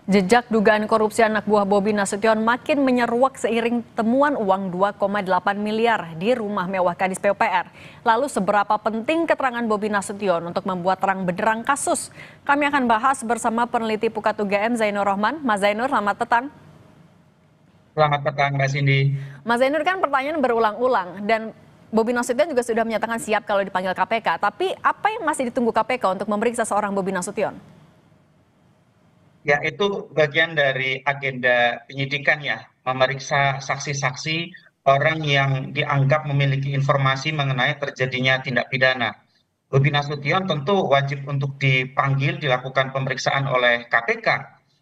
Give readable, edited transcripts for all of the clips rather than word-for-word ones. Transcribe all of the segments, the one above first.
Jejak dugaan korupsi anak buah Bobi Nasution makin menyeruak seiring temuan uang 2,8 miliar di rumah mewah Kadis PUPR. Lalu seberapa penting keterangan Bobi Nasution untuk membuat terang benderang kasus? Kami akan bahas bersama peneliti Pukat UGM Zainur Rohman. Mas Zainur, selamat petang. Selamat petang, Mbak Cindy. Mas Zainur, kan pertanyaan berulang-ulang dan Bobi Nasution juga sudah menyatakan siap kalau dipanggil KPK. Tapi apa yang masih ditunggu KPK untuk memeriksa seorang Bobi Nasution? Ya, itu bagian dari agenda penyidikan ya, memeriksa saksi-saksi orang yang dianggap memiliki informasi mengenai terjadinya tindak pidana. Bobi Nasution tentu wajib untuk dipanggil, dilakukan pemeriksaan oleh KPK.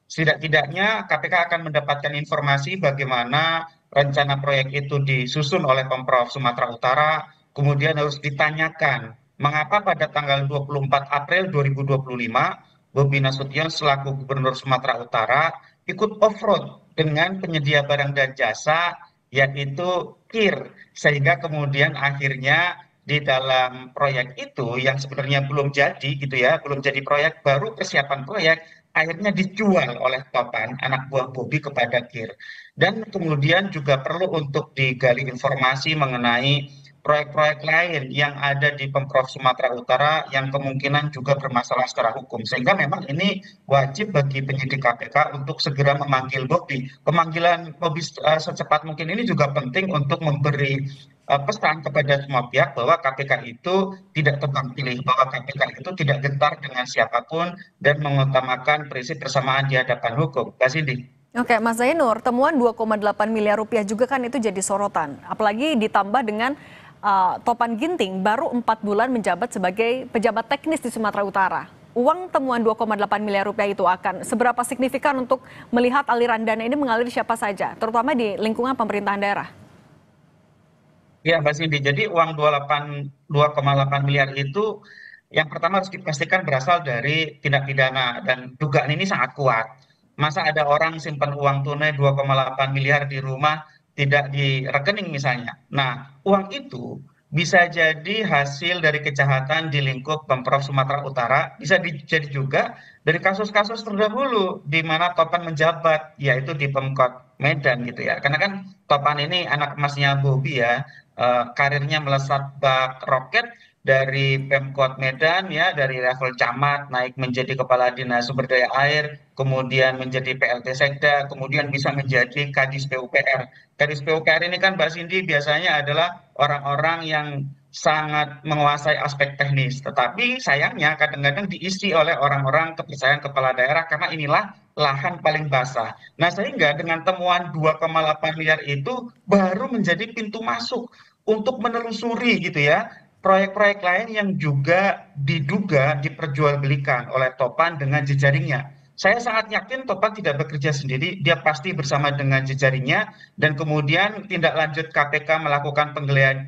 Setidak-tidaknya KPK akan mendapatkan informasi bagaimana rencana proyek itu disusun oleh Pemprov Sumatera Utara, kemudian harus ditanyakan mengapa pada tanggal 24 April 2025 Bobi Nasution selaku Gubernur Sumatera Utara ikut off-road dengan penyedia barang dan jasa yaitu KIR, sehingga kemudian akhirnya di dalam proyek itu yang sebenarnya belum jadi gitu ya, belum jadi proyek, baru persiapan proyek, akhirnya dijual oleh Topan, anak buah Bobi, kepada KIR. Dan kemudian juga perlu untuk digali informasi mengenai proyek-proyek lain yang ada di Pemprov Sumatera Utara yang kemungkinan juga bermasalah secara hukum. Sehingga memang ini wajib bagi penyidik KPK untuk segera memanggil Bobi. Pemanggilan Bobi secepat mungkin ini juga penting untuk memberi pesan kepada semua pihak bahwa KPK itu tidak tebang pilih, bahwa KPK itu tidak gentar dengan siapapun dan mengutamakan prinsip persamaan di hadapan hukum. Mbak Cindy. Oke, Mas Zainur, temuan 2,8 miliar rupiah juga kan itu jadi sorotan. Apalagi ditambah dengan Topan Ginting baru 4 bulan menjabat sebagai pejabat teknis di Sumatera Utara. Uang temuan 2,8 miliar rupiah itu akan seberapa signifikan untuk melihat aliran dana ini mengalir siapa saja, terutama di lingkungan pemerintahan daerah? Ya, Mbak Cindy. Jadi uang 2,8 miliar itu yang pertama harus dipastikan berasal dari tindak pidana dan dugaan ini sangat kuat. Masa ada orang simpan uang tunai 2,8 miliar di rumah tidak di rekening misalnya. Nah, uang itu bisa jadi hasil dari kejahatan di lingkup Pemprov Sumatera Utara, bisa jadi juga dari kasus-kasus terdahulu di mana Topan menjabat, yaitu di Pemkot Medan gitu ya. Karena kan Topan ini anak emasnya Bobi ya, karirnya melesat bak roket dari Pemkot Medan ya, dari level camat naik menjadi kepala dinas sumber daya air, kemudian menjadi PLT Sekda, kemudian bisa menjadi Kadis PUPR. Kadis PUPR ini kan Mbak Cindy biasanya adalah orang-orang yang sangat menguasai aspek teknis, tetapi sayangnya kadang-kadang diisi oleh orang-orang kepercayaan kepala daerah karena inilah lahan paling basah. Nah, sehingga dengan temuan 2,8 miliar itu baru menjadi pintu masuk untuk menelusuri gitu ya proyek-proyek lain yang juga diduga diperjualbelikan oleh Topan dengan jejaringnya. Saya sangat yakin Topan tidak bekerja sendiri, dia pasti bersama dengan jejaringnya dan kemudian tindak lanjut KPK melakukan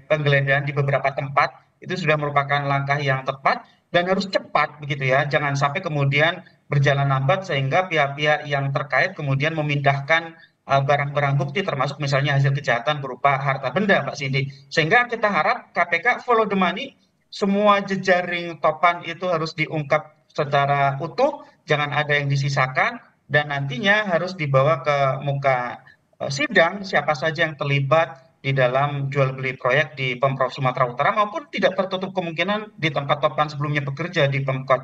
penggeledahan di beberapa tempat itu sudah merupakan langkah yang tepat dan harus cepat begitu ya. Jangan sampai kemudian berjalan lambat sehingga pihak-pihak yang terkait kemudian memindahkan barang-barang bukti termasuk misalnya hasil kejahatan berupa harta benda, Mbak Cindy. Sehingga kita harap KPK follow the money, semua jejaring Topan itu harus diungkap secara utuh, jangan ada yang disisakan, dan nantinya harus dibawa ke muka sidang siapa saja yang terlibat di dalam jual beli proyek di Pemprov Sumatera Utara maupun tidak tertutup kemungkinan di tempat Topan sebelumnya bekerja di Pemkot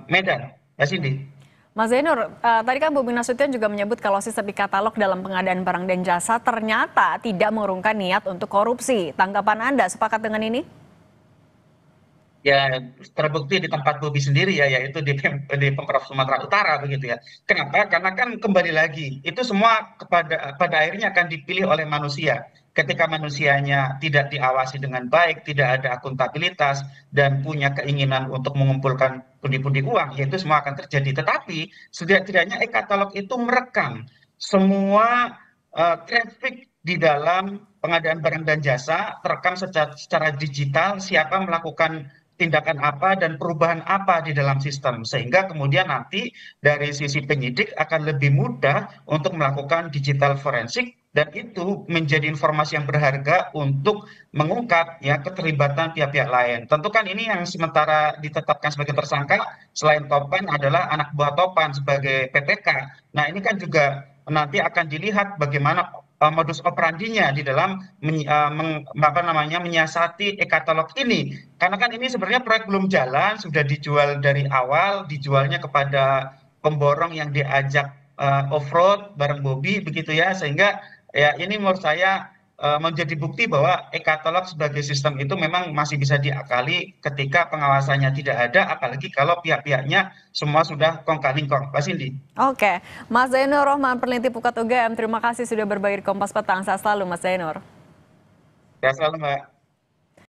Medan. Mbak Cindy. Mas Zainur, tadi kan Bobi Nasution juga menyebut kalau sistem e-katalog dalam pengadaan barang dan jasa ternyata tidak mengurungkan niat untuk korupsi. Tanggapan Anda sepakat dengan ini? Ya, terbukti di tempat Bobi sendiri ya, yaitu di Pemprov Sumatera Utara begitu ya. Kenapa? Karena kan kembali lagi itu semua pada akhirnya akan dipilih oleh manusia. Ketika manusianya tidak diawasi dengan baik, tidak ada akuntabilitas dan punya keinginan untuk mengumpulkan pundi-pundi uang, ya itu semua akan terjadi. Tetapi setidaknya e-katalog itu merekam semua traffic di dalam pengadaan barang dan jasa, terekam secara digital siapa melakukan tindakan apa dan perubahan apa di dalam sistem sehingga kemudian nanti dari sisi penyidik akan lebih mudah untuk melakukan digital forensik dan itu menjadi informasi yang berharga untuk mengungkap ya keterlibatan pihak-pihak lain. Tentu kan ini yang sementara ditetapkan sebagai tersangka selain Topan adalah anak buah Topan sebagai PPK. Nah, ini kan juga nanti akan dilihat bagaimana modus operandinya di dalam menyiasati e-katalog ini. Karena kan ini sebenarnya proyek belum jalan, sudah dijual dari awal, dijualnya kepada pemborong yang diajak off-road bareng Bobi begitu ya, sehingga ya ini menurut saya menjadi bukti bahwa e-katalog sebagai sistem itu memang masih bisa diakali ketika pengawasannya tidak ada, apalagi kalau pihak-pihaknya semua sudah kong kali kong. Pak Cindy. Oke, Mas Zainur Rohman, peneliti Pukat UGM, terima kasih sudah berbagi di Kompas Petang. Sehat selalu, Mas Zainur. Ya, selalu Mbak.